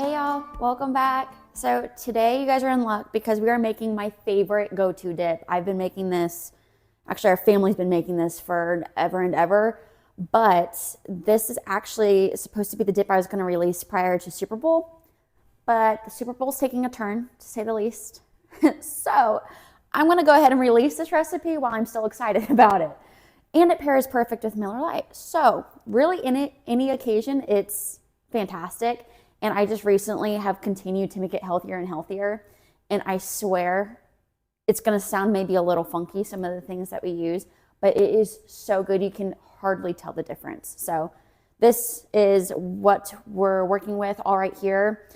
Hey y'all, welcome back. So today you guys are in luck because we are making my favorite go-to dip. I've been making this, actually our family's been making this for ever and ever, but this is actually supposed to be the dip I was gonna release prior to Super Bowl, but the Super Bowl's taking a turn, to say the least. So I'm gonna go ahead and release this recipe while I'm still excited about it. And it pairs perfect with Miller Lite. So really any occasion, it's fantastic. And I just recently have continued to make it healthier and healthier. And I swear it's gonna sound maybe a little funky, some of the things that we use, but it is so good you can hardly tell the difference. So this is what we're working with all right here.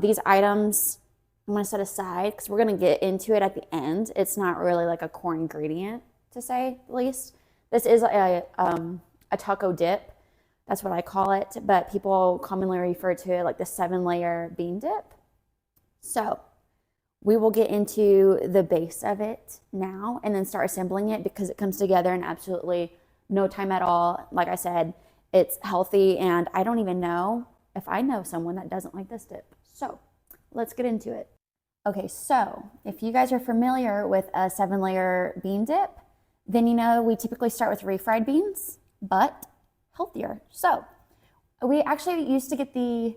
These items I'm gonna set aside because we're gonna get into it at the end. It's not really like a core ingredient, to say the least. This is a taco dip. That's what I call it, but people commonly refer to it like the 7-layer bean dip. So we will get into the base of it now and then start assembling it because it comes together in absolutely no time at all. Like I said, it's healthy and I don't even know if I know someone that doesn't like this dip. So let's get into it. Okay, so if you guys are familiar with a 7-layer bean dip, then you know we typically start with refried beans, but healthier. So we actually used to get the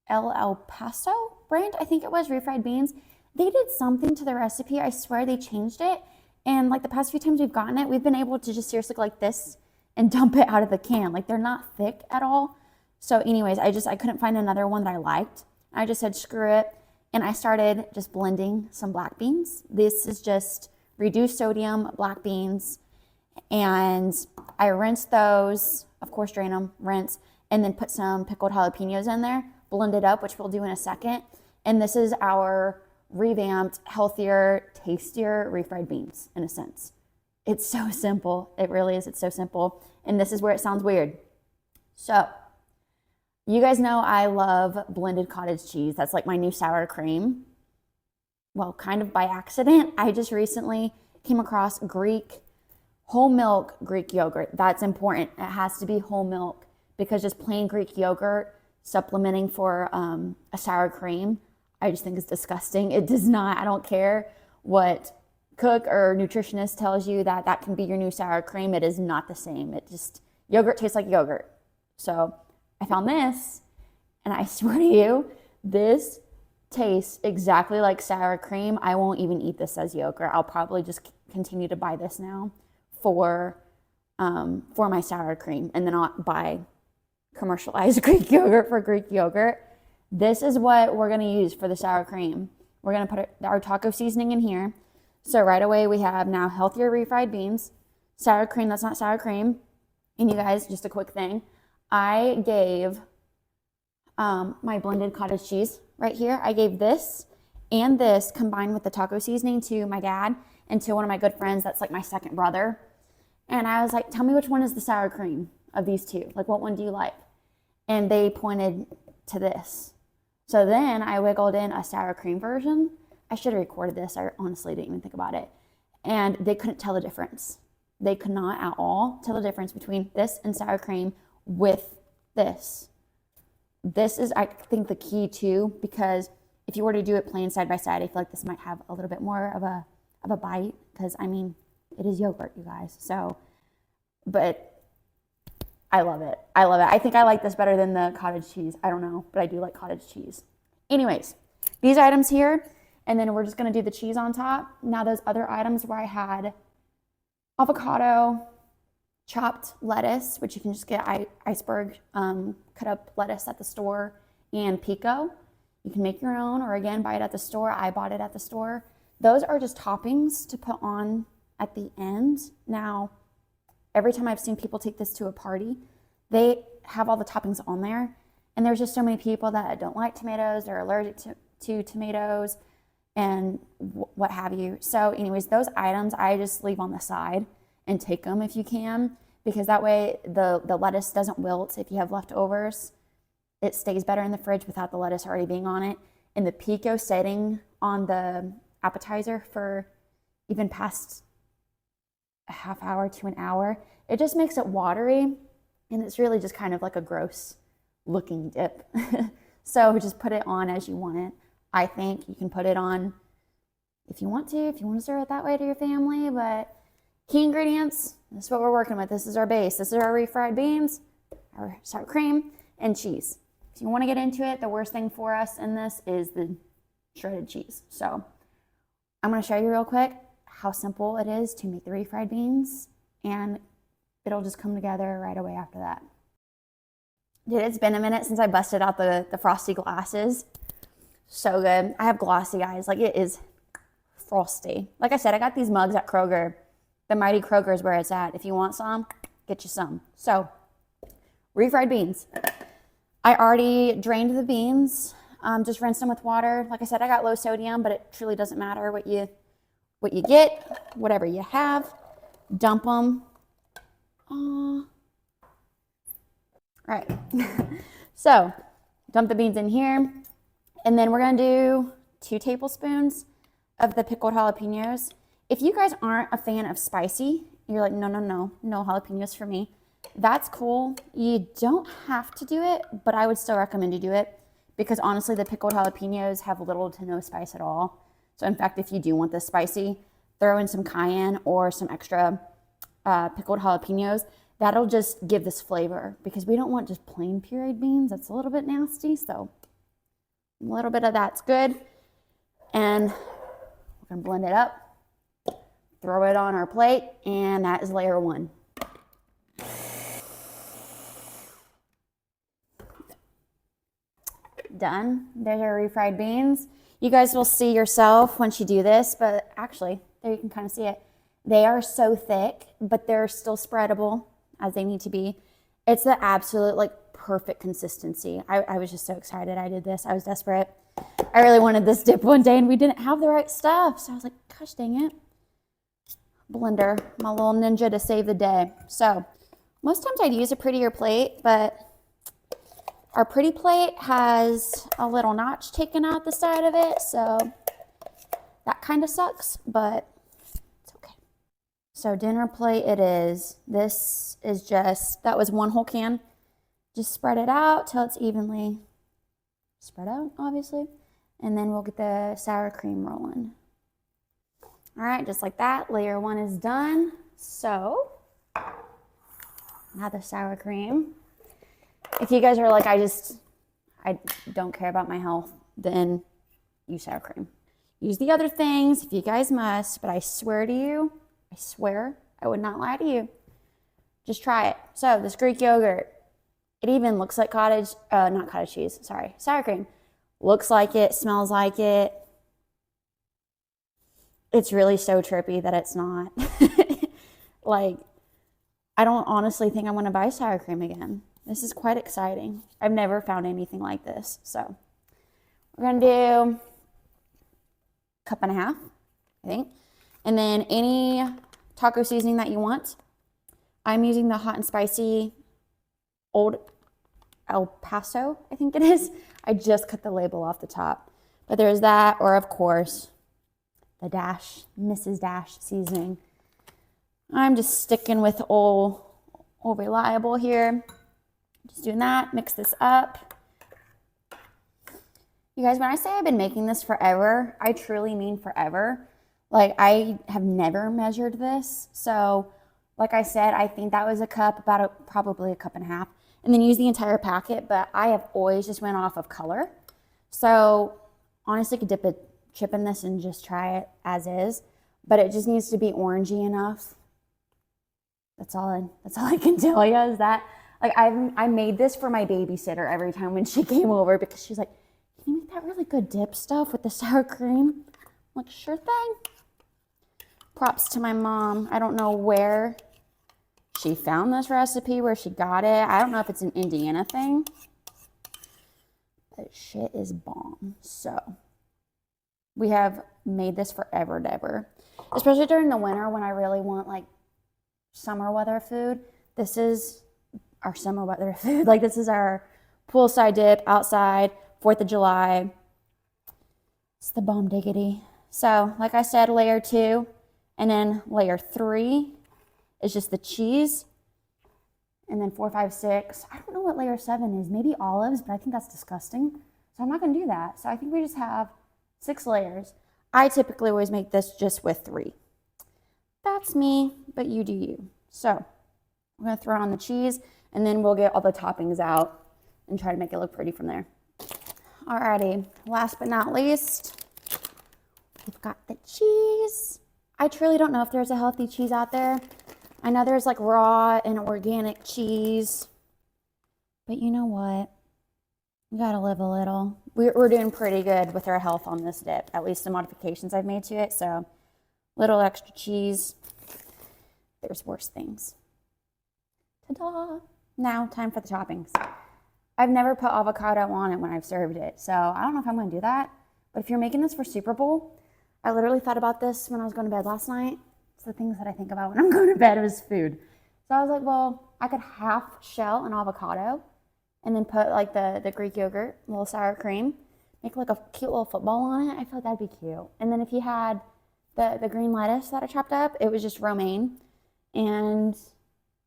El Paso brand, I think it was, refried beans. They did something to the recipe. I swear they changed it. And like the past few times we've gotten it, we've been able to just seriously go like this and dump it out of the can. Like they're not thick at all. So anyways, I couldn't find another one that I liked. I just said, screw it. And I started just blending some black beans. This is just reduced sodium black beans. And I rinsed those, of course, drain them, rinse, and then put some pickled jalapenos in there, blend it up, which we'll do in a second. And this is our revamped, healthier, tastier refried beans, in a sense. It's so simple. It really is. It's so simple. And this is where it sounds weird. So you guys know I love blended cottage cheese. That's like my new sour cream. Well, kind of by accident, I just recently came across whole milk Greek yogurt. That's important. It has to be whole milk because just plain Greek yogurt supplementing for a sour cream, I just think is disgusting. It does not, I don't care what cook or nutritionist tells you that can be your new sour cream. It is not the same. Yogurt tastes like yogurt. So I found this and I swear to you, this tastes exactly like sour cream. I won't even eat this as yogurt. I'll probably just continue to buy this now for my sour cream and then I'll buy commercialized Greek yogurt for Greek yogurt. This is what we're gonna use for the sour cream. We're gonna put our taco seasoning in here. So right away we have now healthier refried beans, sour cream, that's not sour cream. And you guys, just a quick thing, I gave my blended cottage cheese right here. I gave this and this combined with the taco seasoning to my dad and to one of my good friends that's like my second brother. And I was like, tell me which one is the sour cream of these two. Like, what one do you like? And they pointed to this. So then I wiggled in a sour cream version. I should have recorded this. I honestly didn't even think about it. And they couldn't tell the difference. They could not at all tell the difference between this and sour cream with this. This is, I think, the key too, because if you were to do it plain side by side, I feel like this might have a little bit more of a bite because, I mean, it is yogurt, you guys. So, but I love it. I love it. I think I like this better than the cottage cheese. I don't know, but I do like cottage cheese. Anyways, these items here, and then we're just going to do the cheese on top. Now those other items where I had avocado, chopped lettuce, which you can just get Iceberg cut up lettuce at the store, and Pico. You can make your own or again buy it at the store. I bought it at the store. Those are just toppings to put on at the end. Now, every time I've seen people take this to a party, they have all the toppings on there. And there's just so many people that don't like tomatoes, they're allergic to tomatoes and what have you. So anyways, those items I just leave on the side and take them if you can, because that way the lettuce doesn't wilt if you have leftovers. It stays better in the fridge without the lettuce already being on it. And the Pico setting on the appetizer for even past a half hour to an hour, it just makes it watery and it's really just kind of like a gross looking dip. So just put it on as you want it. I think you can put it on if you want to serve it that way to your family, but key ingredients, this is what we're working with. This is our base. This is our refried beans, our sour cream, and cheese. If you want to get into it, the worst thing for us in this is the shredded cheese. So I'm going to show you real quick how simple it is to make the refried beans, and it'll just come together right away after that. Dude, it's been a minute since I busted out the frosty glasses. So good. I have glossy eyes. Like, it is frosty. Like I said, I got these mugs at Kroger. The Mighty Kroger is where it's at. If you want some, get you some. So, refried beans. I already drained the beans. Just rinsed them with water. Like I said, I got low sodium, but it truly doesn't matter what you get, whatever you have. Dump them. All right. So, dump the beans in here. And then we're going to do 2 tablespoons of the pickled jalapenos. If you guys aren't a fan of spicy, you're like, no jalapenos for me. That's cool. You don't have to do it, but I would still recommend you do it because honestly, the pickled jalapenos have little to no spice at all. So in fact, if you do want this spicy, throw in some cayenne or some extra pickled jalapenos. That'll just give this flavor because we don't want just plain pureed beans. That's a little bit nasty. So a little bit of that's good. And we're going to blend it up, throw it on our plate, and that is layer 1. Done. There's our refried beans. You guys will see yourself once you do this, but actually, there you can kind of see it. They are so thick, but they're still spreadable as they need to be. It's the absolute, like, perfect consistency. I was just so excited I did this. I was desperate. I really wanted this dip one day, and we didn't have the right stuff. So I was like, gosh dang it. Blender, my little ninja to save the day. So most times I'd use a prettier plate, but our pretty plate has a little notch taken out the side of it. So that kind of sucks, but it's okay. So dinner plate it is. This is just, that was 1 whole can. Just spread it out till it's evenly spread out, obviously. And then we'll get the sour cream rolling. All right, just like that, layer 1 is done. So now the sour cream. If you guys are like, I don't care about my health, then use sour cream. Use the other things if you guys must, but I swear to you, I would not lie to you. Just try it. So this Greek yogurt, it even looks like not cottage cheese, sorry, sour cream. Looks like it, smells like it. It's really so trippy that it's not. Like, I don't honestly think I want to buy sour cream again. This is quite exciting. I've never found anything like this. So we're going to do 1.5 cups, I think. And then any taco seasoning that you want. I'm using the hot and spicy Old El Paso, I think it is. I just cut the label off the top. But there's that, or of course, the Dash, Mrs. Dash seasoning. I'm just sticking with old Reliable here. Just doing that, mix this up. You guys, when I say I've been making this forever, I truly mean forever. Like, I have never measured this. So, like I said, I think that was a cup, probably 1.5 cups. And then use the entire packet, but I have always just went off of color. So, honestly, could dip a chip in this and just try it as is. But it just needs to be orangey enough. That's all I can tell you is that. Like, I made this for my babysitter every time when she came over because she's like, can you make that really good dip stuff with the sour cream? I'm like, sure thing. Props to my mom. I don't know where she found this recipe, where she got it. I don't know if it's an Indiana thing. But shit is bomb. So, we have made this forever and ever. Especially during the winter when I really want, like, summer weather food. This is our summer weather food. Like, this is our poolside dip outside, 4th of July. It's the bomb diggity. So, like I said, layer 2, and then layer 3 is just the cheese. And then 4, 5, 6. I don't know what layer 7 is. Maybe olives, but I think that's disgusting. So I'm not gonna do that. So I think we just have 6 layers. I typically always make this just with 3. That's me, but you do you. So I'm gonna throw on the cheese and then we'll get all the toppings out and try to make it look pretty from there. Alrighty, last but not least, we've got the cheese. I truly don't know if there's a healthy cheese out there. I know there's like raw and organic cheese, but you know what? You gotta live a little. We're doing pretty good with our health on this dip, at least the modifications I've made to it. So little extra cheese. There's worse things. Ta-da! Now time for the toppings. I've never put avocado on it when I've served it, so I don't know if I'm gonna do that. But if you're making this for Super Bowl, I literally thought about this when I was going to bed last night. It's the things that I think about when I'm going to bed is food. So I was like, well, I could half shell an avocado and then put like the Greek yogurt, a little sour cream, make like a cute little football on it. I feel like that'd be cute. And then if you had the green lettuce that I chopped up, it was just romaine. And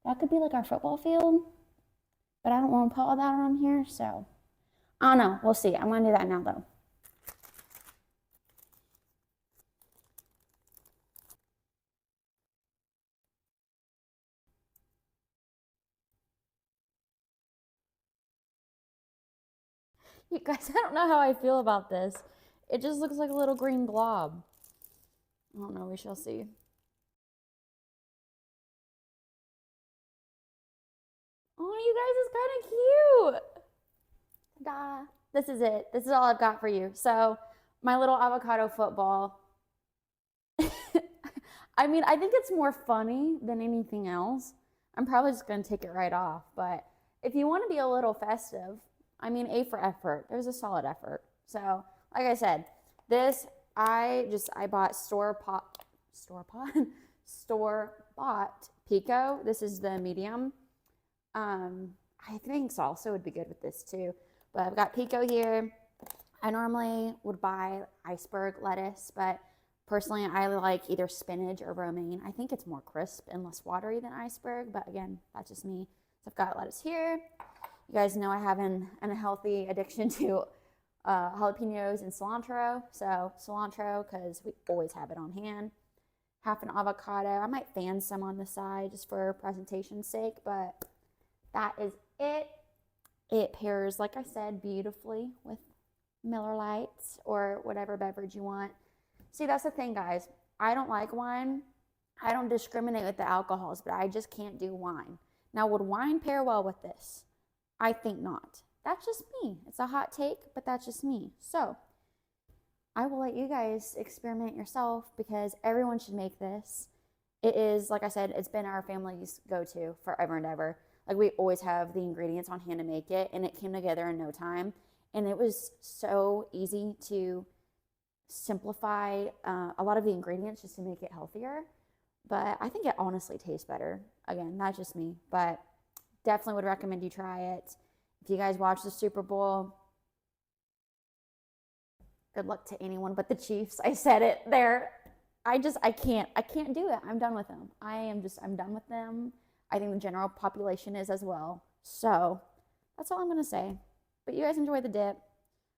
that could be like our football field. But I don't want to put all that on here, so I don't know. We'll see. I'm going to do that now, though. You guys, I don't know how I feel about this. It just looks like a little green blob. I don't know. We shall see. Oh, you guys, it's kind of cute. Ta-da. This is it. This is all I've got for you. So, my little avocado football. I mean, I think it's more funny than anything else. I'm probably just going to take it right off. But if you want to be a little festive, I mean, A for effort. There's a solid effort. So, like I said, this, I bought store-bought Pico. This is the medium. I think salsa would be good with this too. But I've got Pico here. I normally would buy Iceberg lettuce, but personally I like either spinach or romaine. I think it's more crisp and less watery than Iceberg, but again, that's just me. So I've got lettuce here. You guys know I have an unhealthy addiction to jalapenos and cilantro. So cilantro, because we always have it on hand. Half an avocado. I might fan some on the side just for presentation's sake, but that is it. It pairs, like I said, beautifully with Miller Lights or whatever beverage you want. See, that's the thing, guys. I don't like wine. I don't discriminate with the alcohols, but I just can't do wine. Now, would wine pair well with this? I think not. That's just me. It's a hot take, but that's just me. So, I will let you guys experiment yourself because everyone should make this. It is, like I said, it's been our family's go-to forever and ever. Like, we always have the ingredients on hand to make it, and it came together in no time. And it was so easy to simplify a lot of the ingredients just to make it healthier. But I think it honestly tastes better. Again, not just me, but definitely would recommend you try it. If you guys watch the Super Bowl, good luck to anyone but the Chiefs. I said it there. I can't do it. I'm done with them. I'm done with them. I think the general population is as well. So that's all I'm going to say. But you guys enjoy the dip.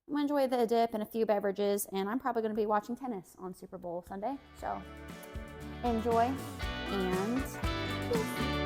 I'm going to enjoy the dip and a few beverages, and I'm probably going to be watching tennis on Super Bowl Sunday. So enjoy, and peace.